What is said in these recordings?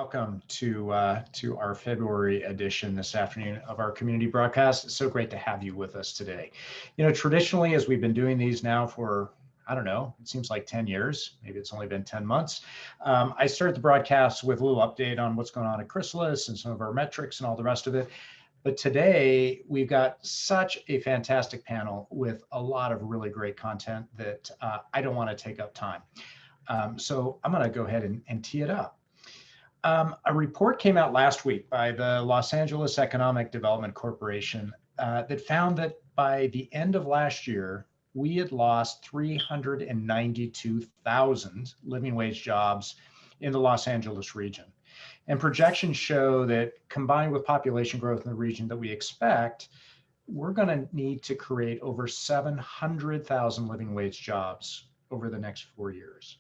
welcome to our February edition this afternoon of our community broadcast. It's so great to have you with us today. You know, traditionally, as we've been doing these now for, I don't know, it seems like 10 years, maybe it's only been 10 months. I started the broadcast with a little update on what's going on at Chrysalis and some of our metrics and all the rest of it. But today we've got such a fantastic panel with a lot of really great content that I don't want to take up time. So I'm going to go ahead and tee it up. A report came out last week by the Los Angeles Economic Development Corporation that found that by the end of last year, we had lost 392,000 living wage jobs in the Los Angeles region. And projections show that combined with population growth in the region that we expect, we're going to need to create over 700,000 living wage jobs over the next 4 years.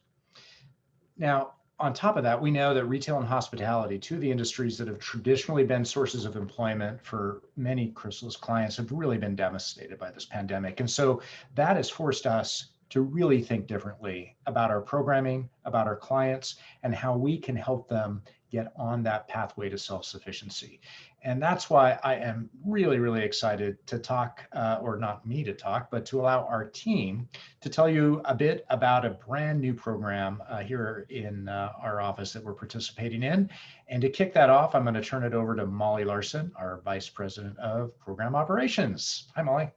Now, on top of that, we know that retail and hospitality, two of the industries that have traditionally been sources of employment for many Chrysalis clients, have really been devastated by this pandemic. And so that has forced us to really think differently about our programming, about our clients, and how we can help them get on that pathway to self-sufficiency. And that's why I am really, really excited to talk, or not me to talk, but to allow our team to tell you a bit about a brand new program here in our office that we're participating in. And to kick that off, I'm going to turn it over to Molly Larson, our Vice President of Program Operations. Hi, Molly.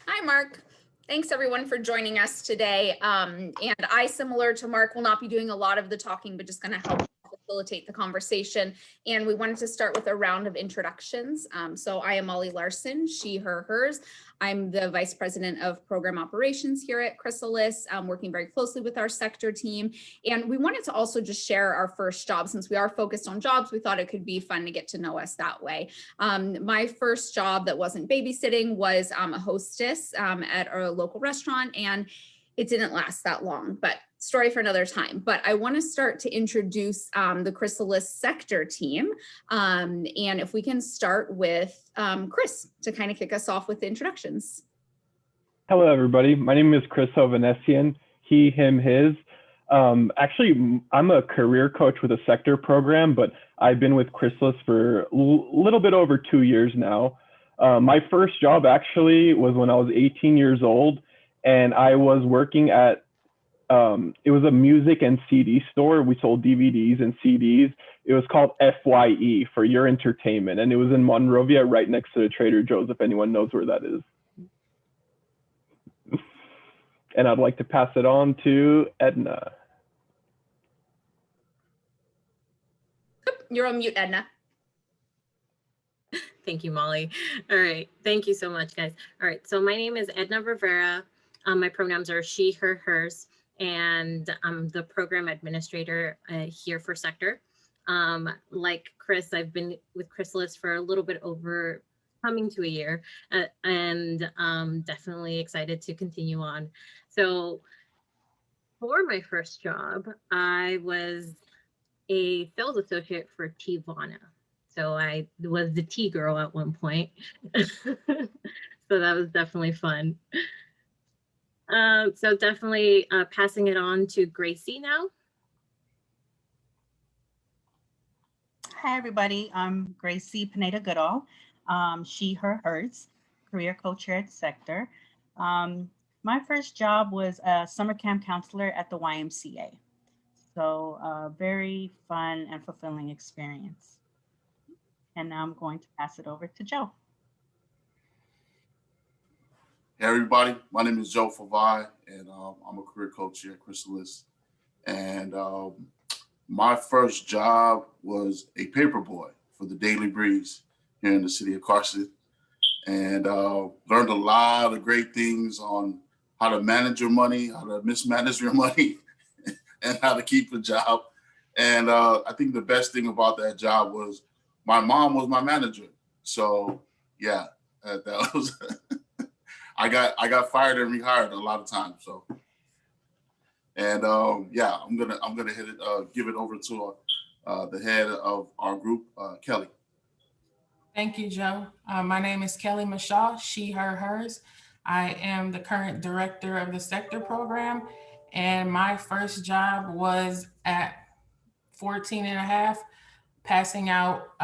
Hi, Mark. Thanks everyone for joining us today. And I, similar to Mark, will not be doing a lot of the talking, but just going to help facilitate the conversation. And we wanted to start with a round of introductions. So I am Molly Larson, she, her, hers. I'm the Vice President of Program Operations here at Chrysalis, working very closely with our sector team. And we wanted to also just share our first job. Since we are focused on jobs, we thought it could be fun to get to know us that way. My first job that wasn't babysitting was a hostess at a local restaurant, and it didn't last that long, but story for another time. But I want to start to introduce the Chrysalis sector team. And if we can start with Chris to kind of kick us off with the introductions. Hello, everybody. My name is Chris Ovanessian, he, him, his. Actually, I'm a career coach with a sector program, but I've been with Chrysalis for a little bit over 2 years now. My first job actually was when I was 18 years old, and I was working at it was a music and CD store. We sold DVDs and CDs. It was called FYE, for Your Entertainment. And it was in Monrovia, right next to the Trader Joe's, if anyone knows where that is. And I'd like to pass it on to Edna. You're on mute, Edna. Thank you, Molly. All right. Thank you so much, guys. All right. So my name is Edna Rivera. My pronouns are she, her, hers. And I'm the program administrator here for sector. Like Chris, I've been with Chrysalis for a little bit over coming to a year, and definitely excited to continue on. So for my first job, I was a sales associate for Tivana. So I was the tea girl at one point. So that was definitely fun. So definitely passing it on to Gracie now. Hi, everybody. I'm Gracie Pineda-Goodall, she, her, hers, career coach here at Sector. My first job was a summer camp counselor at the YMCA. So a very fun and fulfilling experience. And now I'm going to pass it over to Joe. Hey everybody, my name is Joe Favai, and I'm a career coach here at Chrysalis. And my first job was a paper boy for the Daily Breeze here in the city of Carson, and learned a lot of great things on how to manage your money, how to mismanage your money, and how to keep a job. And I think the best thing about that job was my mom was my manager. So yeah, that was. I got fired and rehired a lot of times. So, and yeah, I'm gonna hit it. Give it over to the head of our group, Kelly. Thank you, Joe. My name is Kelly Mashaw, she, her, hers. I am the current director of the sector program, and my first job was at 14 and a half. passing out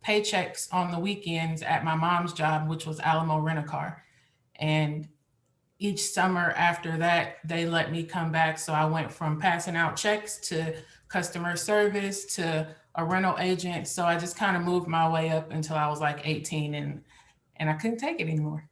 paychecks on the weekends at my mom's job, which was Alamo Rent-A-Car. And each summer after that, they let me come back. So I went from passing out checks to customer service to a rental agent. So I just kind of moved my way up until I was like 18 and I couldn't take it anymore.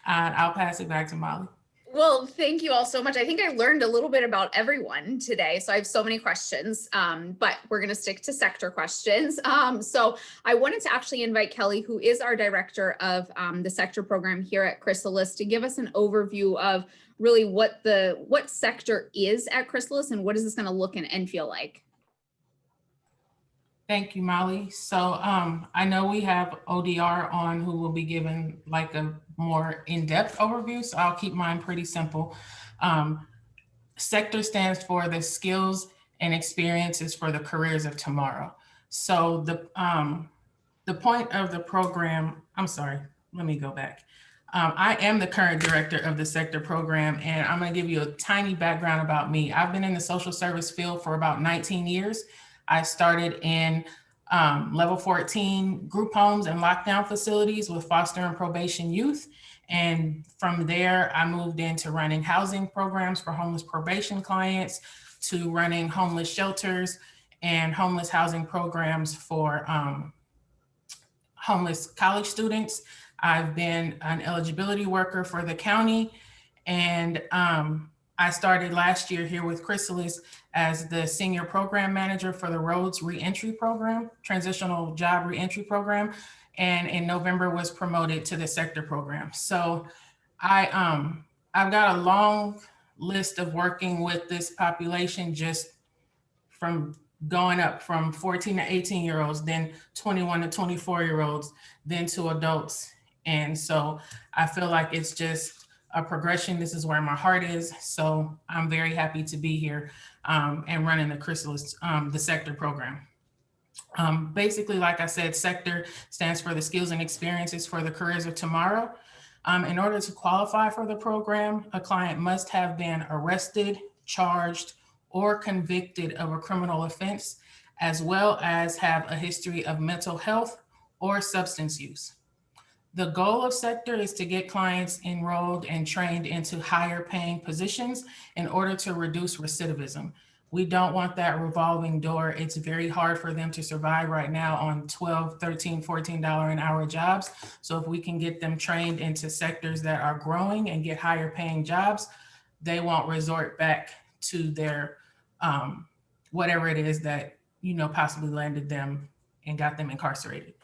I'll pass it back to Molly. Well, thank you all so much. I think I learned a little bit about everyone today. So I have so many questions, but we're going to stick to sector questions. So I wanted to actually invite Kelly, who is our director of the sector program here at Chrysalis, to give us an overview of really what sector is at Chrysalis and what is this going to look and feel like. Thank you, Molly. So I know we have ODR on who will be given like a more in-depth overview, so I'll keep mine pretty simple. Sector stands for the skills and experiences for the careers of tomorrow. So the point of the program, I'm sorry, let me go back. I am the current director of the sector program, and I'm gonna give you a tiny background about me. I've been in the social service field for about 19 years. I started in level 14 group homes and lockdown facilities with foster and probation youth. And from there, I moved into running housing programs for homeless probation clients, to running homeless shelters and homeless housing programs for homeless college students. I've been an eligibility worker for the county, and I started last year here with Chrysalis as the senior program manager for the Roads Reentry program, transitional job reentry program, and in November was promoted to the sector program. So I've got a long list of working with this population, just from going up from 14 to 18-year-olds, then 21 to 24-year-olds, then to adults. And so I feel like it's just a progression. This is where my heart is. So I'm very happy to be here and running the Chrysalis, the sector program. Basically, like I said, sector stands for the skills and experiences for the careers of tomorrow. In order to qualify for the program, a client must have been arrested, charged, or convicted of a criminal offense, as well as have a history of mental health or substance use. The goal of sector is to get clients enrolled and trained into higher paying positions in order to reduce recidivism. We don't want that revolving door. It's very hard for them to survive right now on $12, $13, $14 an hour jobs. So if we can get them trained into sectors that are growing and get higher paying jobs, they won't resort back to their whatever it is that, you know, possibly landed them and got them incarcerated.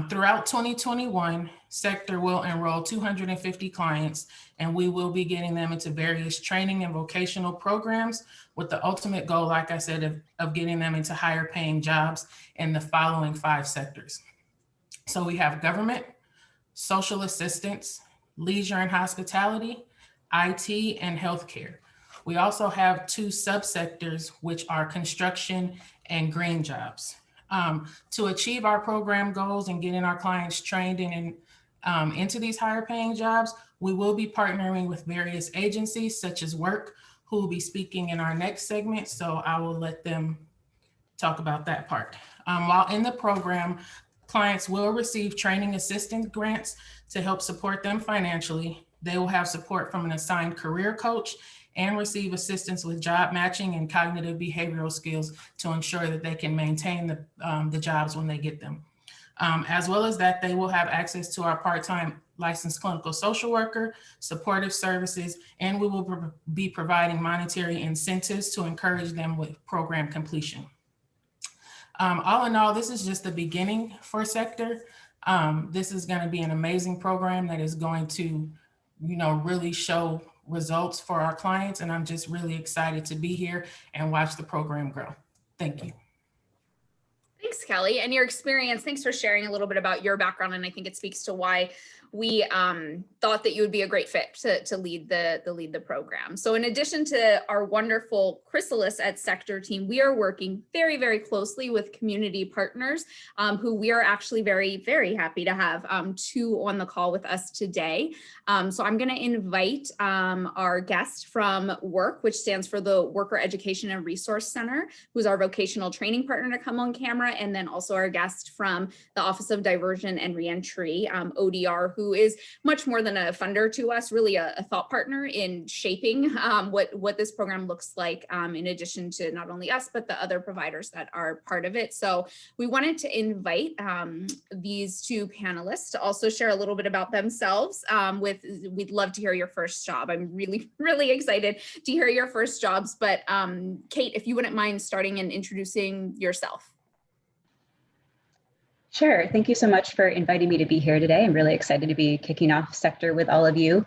Throughout 2021, sector will enroll 250 clients, and we will be getting them into various training and vocational programs with the ultimate goal, like I said, of getting them into higher paying jobs in the following 5 sectors. So we have government, social assistance, leisure and hospitality, IT, and healthcare. We also have 2 subsectors, which are construction and green jobs. To achieve our program goals and getting our clients trained into these higher paying jobs, we will be partnering with various agencies such as Work, who will be speaking in our next segment. So I will let them talk about that part. While in the program, clients will receive training assistance grants to help support them financially. They will have support from an assigned career coach and receive assistance with job matching and cognitive behavioral skills to ensure that they can maintain the jobs when they get them. As well as that, they will have access to our part-time licensed clinical social worker, supportive services, and we will be providing monetary incentives to encourage them with program completion. All in all, this is just the beginning for sector. This is going to be an amazing program that is going to, you know, really show results for our clients. And I'm just really excited to be here and watch the program grow. Thank you. Thanks, Kelly, and your experience. Thanks for sharing a little bit about your background, and I think it speaks to why we thought that you would be a great fit to lead the program. So in addition to our wonderful Chrysalis at Sector team, we are working very, very closely with community partners who we are actually very, very happy to have two on the call with us today. So I'm going to invite our guest from WORK, which stands for the Worker Education and Resource Center, who's our vocational training partner, to come on camera, and then also our guest from the Office of Diversion and Reentry, ODR, who is much more than a funder to us, really a thought partner in shaping what this program looks like, in addition to not only us, but the other providers that are part of it. So we wanted to invite these two panelists to also share a little bit about themselves. We'd love to hear your first job. I'm really, really excited to hear your first jobs, but Kate, if you wouldn't mind starting and introducing yourself. Sure. Thank you so much for inviting me to be here today. I'm really excited to be kicking off Sector with all of you.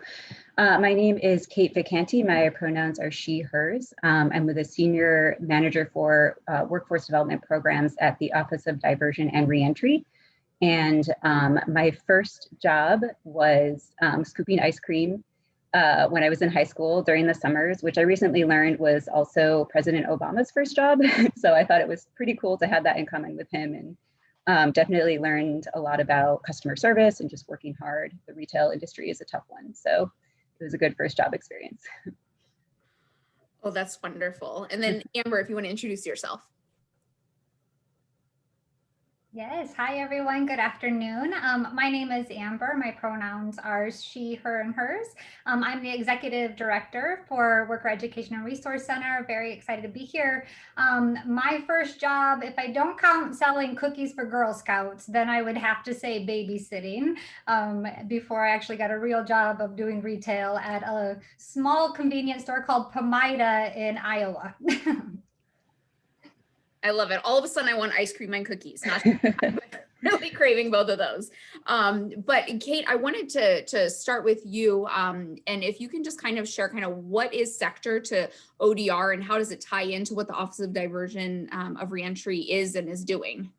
My name is Kate Vicanti. My pronouns are she, hers. I'm with a senior manager for workforce development programs at the Office of Diversion and Reentry. And my first job was scooping ice cream when I was in high school during the summers, which I recently learned was also President Obama's first job. So I thought it was pretty cool to have that in common with him, and definitely learned a lot about customer service and just working hard. The retail industry is a tough one. So it was a good first job experience. Oh, that's wonderful. And then Amber, if you want to introduce yourself. Yes. Hi, everyone. Good afternoon. My name is Amber. My pronouns are she, her, and hers. I'm the executive director for Worker Education and Resource Center. Very excited to be here. My first job, if I don't count selling cookies for Girl Scouts, then I would have to say babysitting, before I actually got a real job of doing retail at a small convenience store called Pomida in Iowa. I love it. All of a sudden I want ice cream and cookies. Not really craving both of those. But Kate, I wanted to start with you. And if you can just kind of share kind of what is Sector to ODR and how does it tie into what the Office of Diversion of Reentry is and is doing?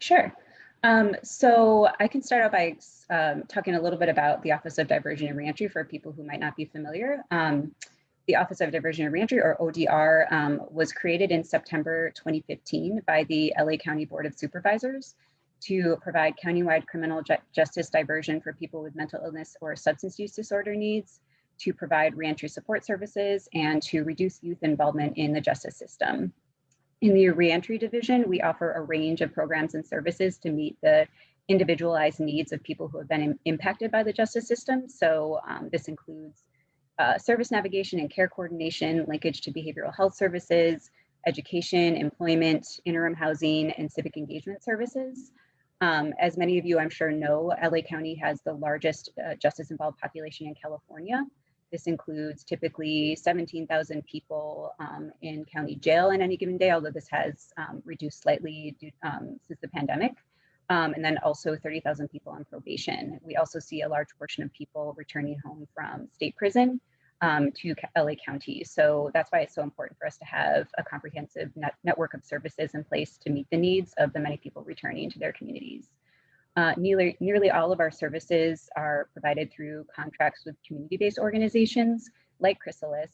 Sure. So I can start out by talking a little bit about the Office of Diversion and Reentry for people who might not be familiar. The Office of Diversion and Reentry, or ODR, was created in September 2015 by the LA County Board of Supervisors to provide countywide criminal justice diversion for people with mental illness or substance use disorder needs, to provide reentry support services, and to reduce youth involvement in the justice system. In the Reentry Division, we offer a range of programs and services to meet the individualized needs of people who have been impacted by the justice system. So this includes service navigation and care coordination, linkage to behavioral health services, education, employment, interim housing, and civic engagement services. As many of you, I'm sure, know, LA County has the largest justice-involved population in California. This includes typically 17,000 people in county jail on any given day, although this has reduced slightly since the pandemic. And then also 30,000 people on probation. We also see a large portion of people returning home from state prison to LA County. So that's why it's so important for us to have a comprehensive network of services in place to meet the needs of the many people returning to their communities. Nearly all of our services are provided through contracts with community-based organizations like Chrysalis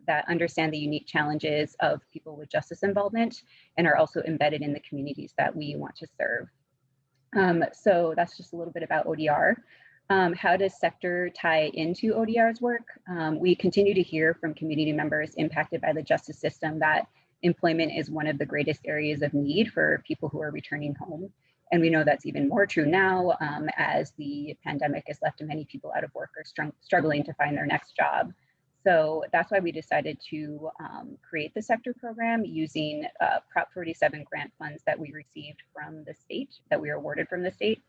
that understand the unique challenges of people with justice involvement and are also embedded in the communities that we want to serve. So that's just a little bit about ODR. How does Sector tie into ODR's work? We continue to hear from community members impacted by the justice system that employment is one of the greatest areas of need for people who are returning home. And we know that's even more true now as the pandemic has left many people out of work or struggling to find their next job. So that's why we decided to create the Sector program using Prop 47 grant funds that we received from the state, that we were awarded from the state.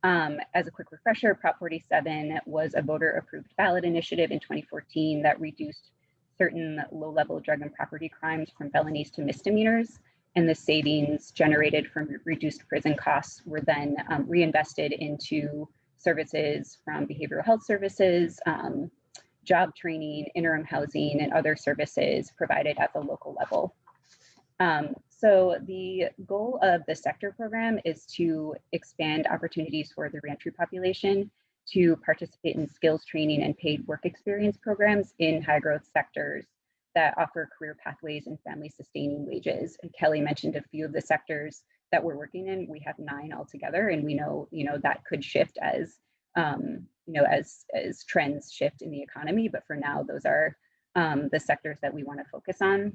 As a quick refresher, Prop 47 was a voter-approved ballot initiative in 2014 that reduced certain low-level drug and property crimes from felonies to misdemeanors. And the savings generated from reduced prison costs were then reinvested into services from behavioral health services, job training, interim housing, and other services provided at the local level. So the goal of the sector program is to expand opportunities for the reentry population to participate in skills training and paid work experience programs in high growth sectors that offer career pathways and family sustaining wages. And Kelly mentioned a few of the sectors that we're working in. We have 9 altogether, and we know, that could shift as, as trends shift in the economy. But for now, those are the sectors that we want to focus on.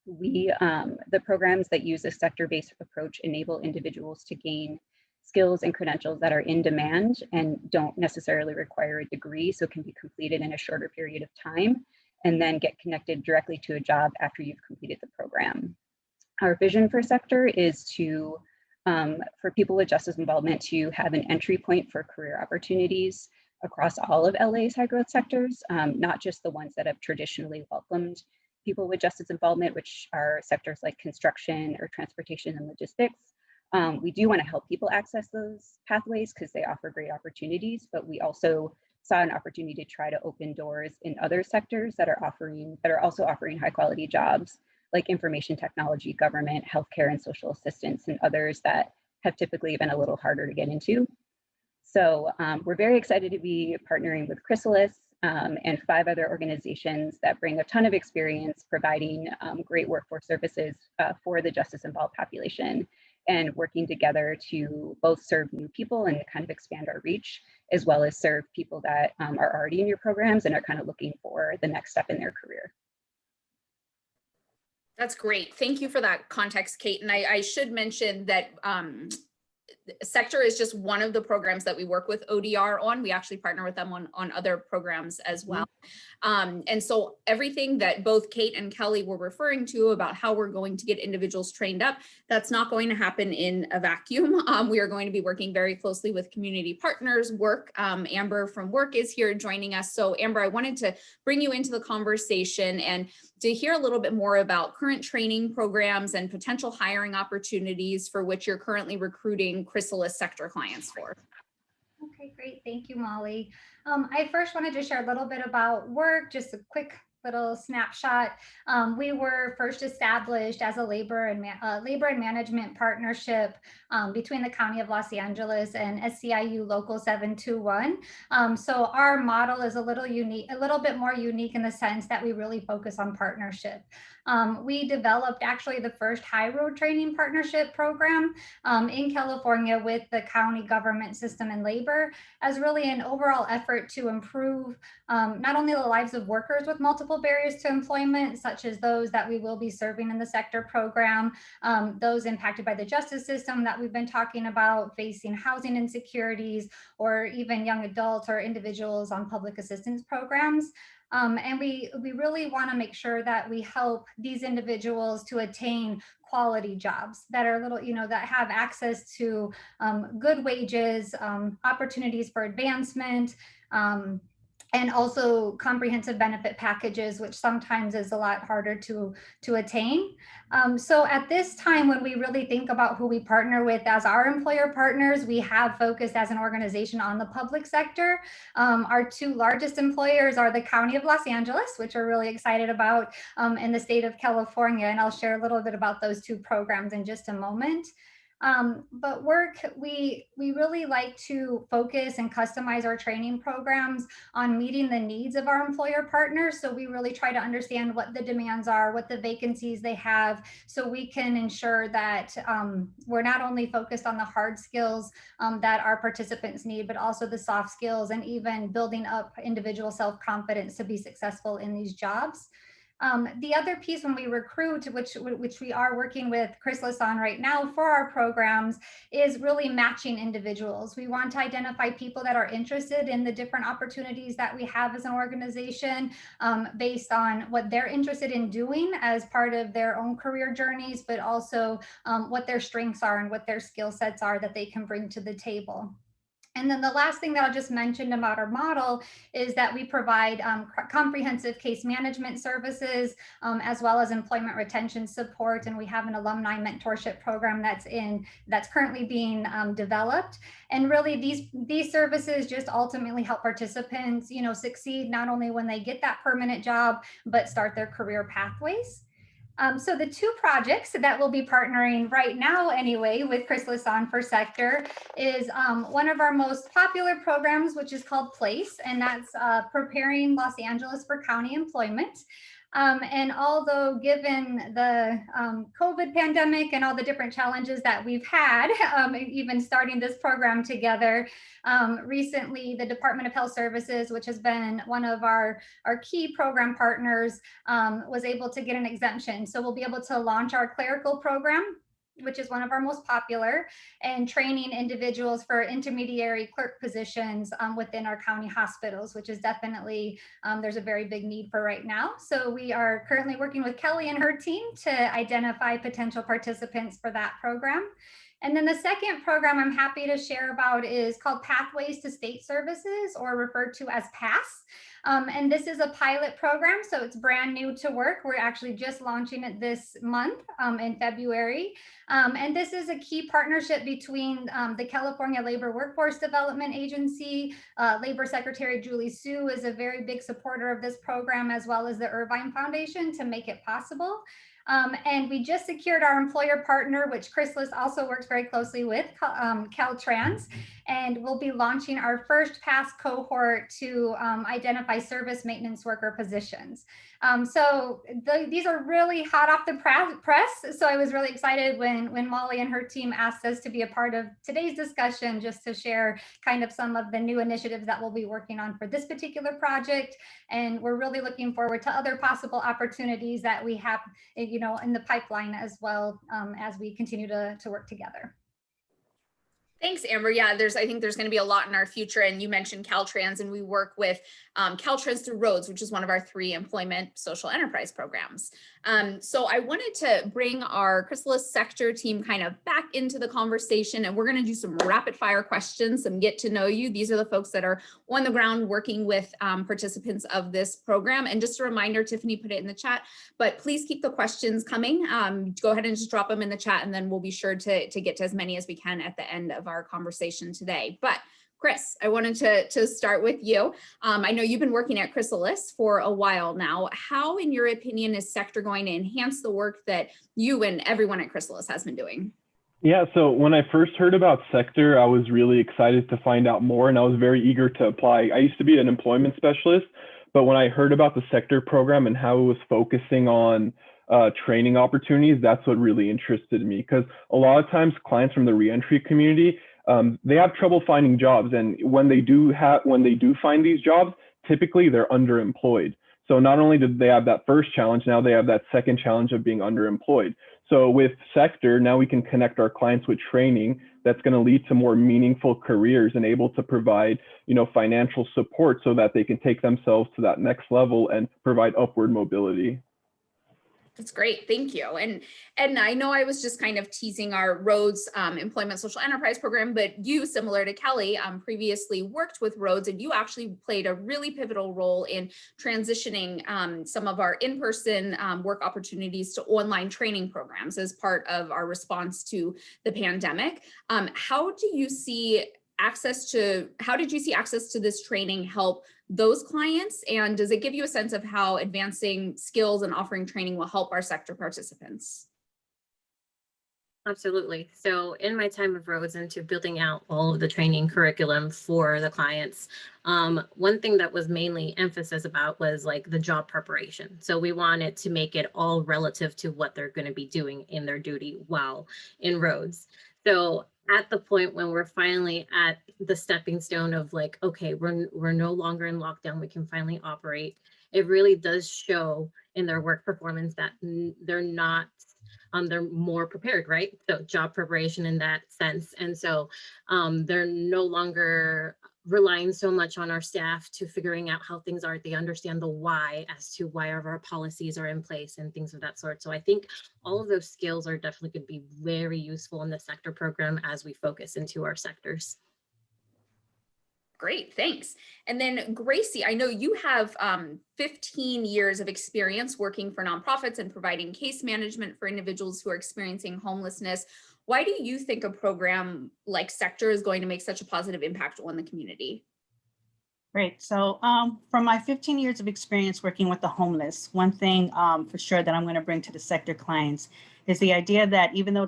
The programs that use a sector-based approach enable individuals to gain skills and credentials that are in demand and don't necessarily require a degree, so can be completed in a shorter period of time, and then get connected directly to a job after you've completed the program. Our vision for sector is to, for people with justice involvement, to have an entry point for career opportunities across all of LA's high growth sectors, not just the ones that have traditionally welcomed people with justice involvement, which are sectors like construction or transportation and logistics. We do want to help people access those pathways because they offer great opportunities, but we also saw an opportunity to try to open doors in other sectors that are also offering high quality jobs, like information technology, government, healthcare, and social assistance, and others that have typically been a little harder to get into. So we're very excited to be partnering with Chrysalis and 5 other organizations that bring a ton of experience providing great workforce services for the justice involved population, and working together to both serve new people and kind of expand our reach, as well as serve people that are already in your programs and are kind of looking for the next step in their career. That's great. Thank you for that context, Kate. And I should mention that Sector is just one of the programs that we work with ODR on. We actually partner with them on other programs as well. And so everything that both Kate and Kelly were referring to about how we're going to get individuals trained up, that's not going to happen in a vacuum. We are going to be working very closely with community partners. Amber from Work is here joining us. So Amber, I wanted to bring you into the conversation and to hear a little bit more about current training programs and potential hiring opportunities for which you're currently recruiting Chrysalis sector clients for. Okay, great. Thank you, Molly. I first wanted to share a little bit about Work, just a quick little snapshot. We were first established as a labor and management partnership between the County of Los Angeles and SCIU Local 721. So our model is a little bit more unique in the sense that we really focus on partnership. We developed actually the first high road training partnership program in California with the county government system and labor as really an overall effort to improve not only the lives of workers with multiple barriers to employment, such as those that we will be serving in the sector program, those impacted by the justice system that we've been talking about, facing housing insecurities, or even young adults or individuals on public assistance programs. And we really want to make sure that we help these individuals to attain quality jobs that are that have access to good wages, opportunities for advancement, and also comprehensive benefit packages, which sometimes is a lot harder to attain. So at this time, when we really think about who we partner with as our employer partners, we have focused as an organization on the public sector. Our 2 largest employers are the County of Los Angeles, which we're really excited about, and the state of California. And I'll share a little bit about those 2 programs in just a moment. But Work, we really like to focus and customize our training programs on meeting the needs of our employer partners. So we really try to understand what the demands are, what the vacancies they have, so we can ensure that we're not only focused on the hard skills that our participants need, but also the soft skills and even building up individual self-confidence to be successful in these jobs. The other piece when we recruit, which we are working with Chrysalis on right now for our programs, is really matching individuals. We want to identify people that are interested in the different opportunities that we have as an organization based on what they're interested in doing as part of their own career journeys, but also what their strengths are and what their skill sets are that they can bring to the table. And then the last thing that I'll just mention about our model is that we provide comprehensive case management services as well as employment retention support. And we have an alumni mentorship program that's currently being developed. And really these services just ultimately help participants, succeed not only when they get that permanent job, but start their career pathways. So the two projects that we'll be partnering right now anyway with Chrysalis on for Sector is one of our most popular programs, which is called PLACE, and that's preparing Los Angeles for county employment. And although given the COVID pandemic and all the different challenges that we've had, even starting this program together, recently the Department of Health Services, which has been one of our key program partners, was able to get an exemption. So we'll be able to launch our clerical program, which is one of our most popular, and training individuals for intermediary clerk positions within our county hospitals, which is definitely, there's a very big need for right now. So we are currently working with Kelly and her team to identify potential participants for that program. And then the second program I'm happy to share about is called Pathways to State Services, or referred to as PASS. And this is a pilot program, so it's brand new to work. We're actually just launching it this month in February. And this is a key partnership between the California Labor Workforce Development Agency. Labor Secretary Julie Su is a very big supporter of this program, as well as the Irvine Foundation, to make it possible. And we just secured our employer partner, which Chrysalis also works very closely with, Caltrans, and we'll be launching our first PASS cohort to identify service maintenance worker positions. These are really hot off the press. So I was really excited when Molly and her team asked us to be a part of today's discussion, just to share kind of some of the new initiatives that we'll be working on for this particular project. And we're really looking forward to other possible opportunities that we have, you know, in the pipeline as well, as we continue to work together. Thanks, Amber. Yeah, I think there's going to be a lot in our future. And you mentioned Caltrans, and we work with Caltrans through Roads, which is one of our 3 employment social enterprise programs. So I wanted to bring our Chrysalis sector team kind of back into the conversation, and we're going to do some rapid fire questions, some get to know you. These are the folks that are on the ground working with participants of this program. And just a reminder, Tiffany put it in the chat, but please keep the questions coming. Go ahead and just drop them in the chat, and then we'll be sure to get to as many as we can at the end of our conversation today. But Chris, I wanted to start with you. I know you've been working at Chrysalis for a while now. How, in your opinion, is Sector going to enhance the work that you and everyone at Chrysalis has been doing? Yeah, so when I first heard about Sector, I was really excited to find out more, and I was very eager to apply. I used to be an employment specialist, but when I heard about the Sector program and how it was focusing on training opportunities, that's what really interested me, because a lot of times clients from the reentry community, they have trouble finding jobs, and when they do find these jobs, typically they're underemployed. So not only did they have that first challenge, now they have that second challenge of being underemployed. So with Sector, now we can connect our clients with training that's going to lead to more meaningful careers and able to provide, you know, financial support so that they can take themselves to that next level and provide upward mobility. That's great. Thank you. And I know I was just kind of teasing our Roads Employment Social Enterprise program, but you, similar to Kelly, previously worked with Roads, and you actually played a really pivotal role in transitioning some of our in-person work opportunities to online training programs as part of our response to the pandemic. How did you see access to this training help those clients? And does it give you a sense of how advancing skills and offering training will help our sector participants? Absolutely. So in my time of Roads into building out all of the training curriculum for the clients, one thing that was mainly emphasis about was like the job preparation. So we wanted to make it all relative to what they're going to be doing in their duty while in Roads. So at the point when we're finally at the stepping stone of like, okay, we're no longer in lockdown, we can finally operate, it really does show in their work performance that they're more prepared, right? So job preparation in that sense. And so they're no longer relying so much on our staff to figuring out how things are. They understand the why as to why our policies are in place and things of that sort. So I think all of those skills are definitely going to be very useful in the sector program as we focus into our sectors. Great, thanks. And then Gracie, I know you have 15 years of experience working for nonprofits and providing case management for individuals who are experiencing homelessness. Why do you think a program like Sector is going to make such a positive impact on the community? Great. So from my 15 years of experience working with the homeless, one thing for sure that I'm going to bring to the sector clients is the idea that even though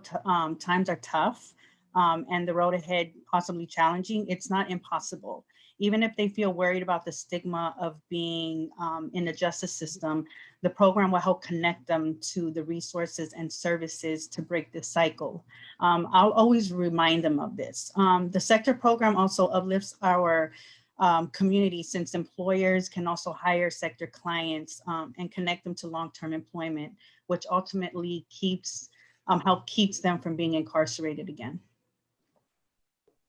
times are tough and the road ahead possibly challenging, it's not impossible. Even if they feel worried about the stigma of being in the justice system, the program will help connect them to the resources and services to break this cycle. I'll always remind them of this. The sector program also uplifts our community, since employers can also hire sector clients and connect them to long-term employment, which ultimately keeps them from being incarcerated again.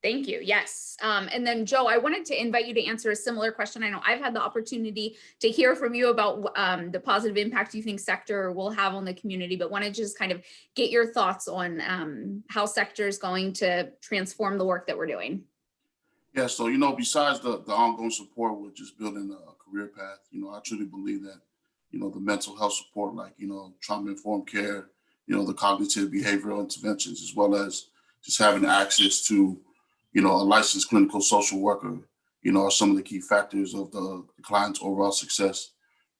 Thank you. Yes. And then Joe, I wanted to invite you to answer a similar question. I know I've had the opportunity to hear from you about the positive impact you think sector will have on the community, but wanted to just kind of get your thoughts on how sector is going to transform the work that we're doing. Yeah, so, besides the ongoing support with just building a career path, I truly believe that, the mental health support, like, trauma-informed care, the cognitive behavioral interventions, as well as just having access to, a licensed clinical social worker, are some of the key factors of the client's overall success.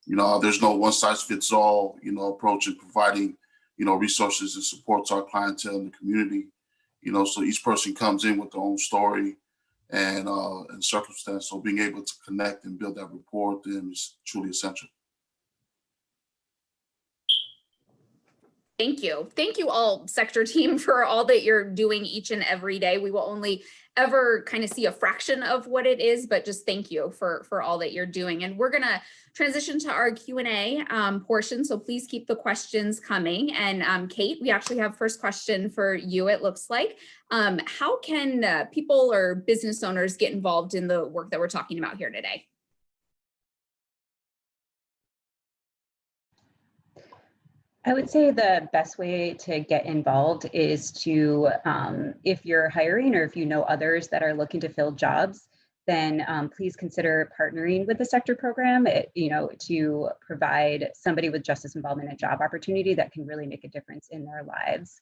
There's no one size fits all, approach in providing, resources and support to our clientele in the community, so each person comes in with their own story and circumstance. So being able to connect and build that rapport with them is truly essential. Thank you. Thank you all sector team for all that you're doing each and every day. We will only ever kind of see a fraction of what it is, but just thank you for all that you're doing. And we're gonna transition to our Q&A portion. So please keep the questions coming. And Kate, we actually have first question for you, it looks like. How can people or business owners get involved in the work that we're talking about here today? I would say the best way to get involved is to, if you're hiring or if you know others that are looking to fill jobs, then please consider partnering with the sector program, to provide somebody with justice involvement a job opportunity that can really make a difference in their lives.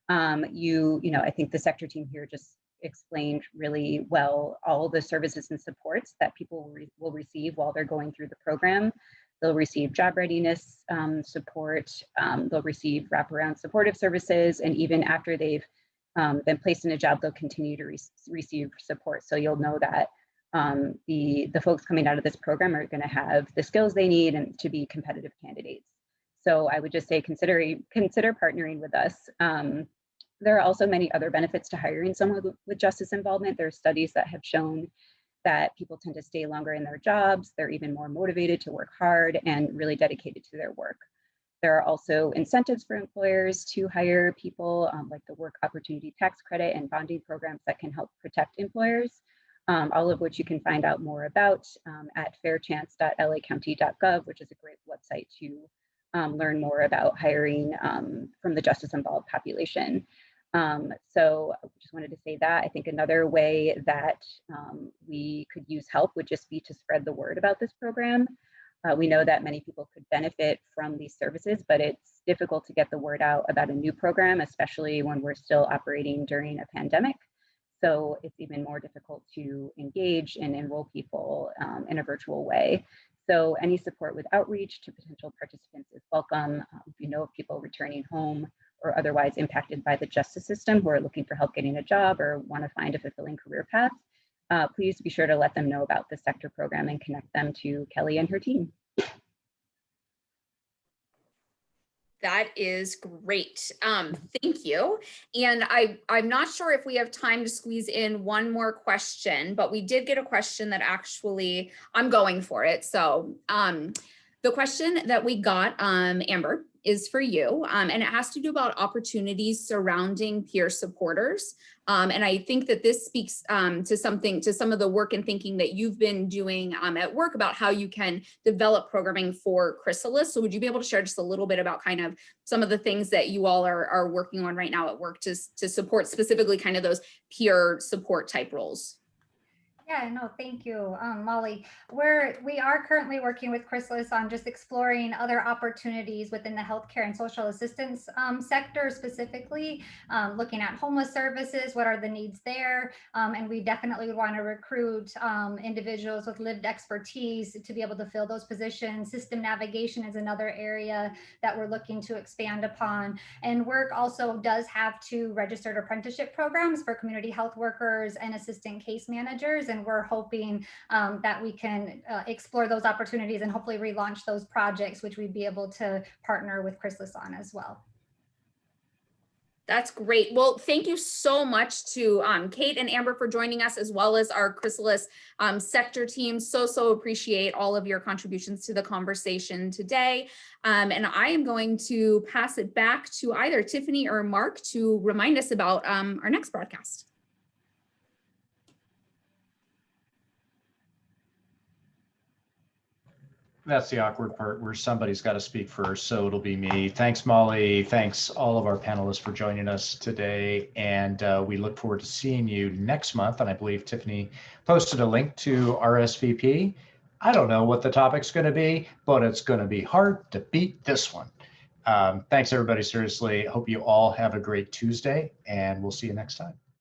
I think the sector team here just explained really well all the services and supports that people will receive while they're going through the program. They'll receive job readiness support, they'll receive wraparound supportive services, and even after they've been placed in a job, they'll continue to receive support. So you'll know that the folks coming out of this program are going to have the skills they need and to be competitive candidates. So I would just say consider partnering with us. There are also many other benefits to hiring someone with justice involvement. There are studies that have shown that people tend to stay longer in their jobs. They're even more motivated to work hard and really dedicated to their work. There are also incentives for employers to hire people, like the Work Opportunity Tax Credit and bonding programs that can help protect employers, all of which you can find out more about at fairchance.lacounty.gov, which is a great website to learn more about hiring from the justice involved population. So I just wanted to say that. I think another way that we could use help would just be to spread the word about this program. We know that many people could benefit from these services, but it's difficult to get the word out about a new program, especially when we're still operating during a pandemic. So it's even more difficult to engage and enroll people in a virtual way. So any support with outreach to potential participants is welcome. If you know of people returning home or otherwise impacted by the justice system who are looking for help getting a job or want to find a fulfilling career path, please be sure to let them know about the sector program and connect them to Kelly and her team. That is great. Thank you. And I'm not sure if we have time to squeeze in one more question, but we did get a question that actually I'm going for it. So the question that we got, Amber, is for you, and it has to do about opportunities surrounding peer supporters. And I think that this speaks to some of the work and thinking that you've been doing at work about how you can develop programming for Chrysalis. So would you be able to share just a little bit about kind of some of the things that you all are working on right now at work to support specifically kind of those peer support type roles? Yeah, no, thank you, Molly. We are currently working with Chrysalis on just exploring other opportunities within the healthcare and social assistance sector, specifically looking at homeless services. What are the needs there? And we definitely would want to recruit individuals with lived expertise to be able to fill those positions. System navigation is another area that we're looking to expand upon. And work also does have 2 registered apprenticeship programs for community health workers and assistant case managers. And we're hoping that we can explore those opportunities and hopefully relaunch those projects, which we'd be able to partner with Chrysalis on as well. That's great. Well, thank you so much to Kate and Amber for joining us, as well as our Chrysalis sector team. So appreciate all of your contributions to the conversation today. And I am going to pass it back to either Tiffany or Mark to remind us about our next broadcast. That's the awkward part where somebody's got to speak first, so it'll be me. Thanks, Molly. Thanks all of our panelists for joining us today. And we look forward to seeing you next month. And I believe Tiffany posted a link to RSVP. I don't know what the topic's going to be, but it's going to be hard to beat this one. Thanks, everybody. Seriously, hope you all have a great Tuesday, and we'll see you next time.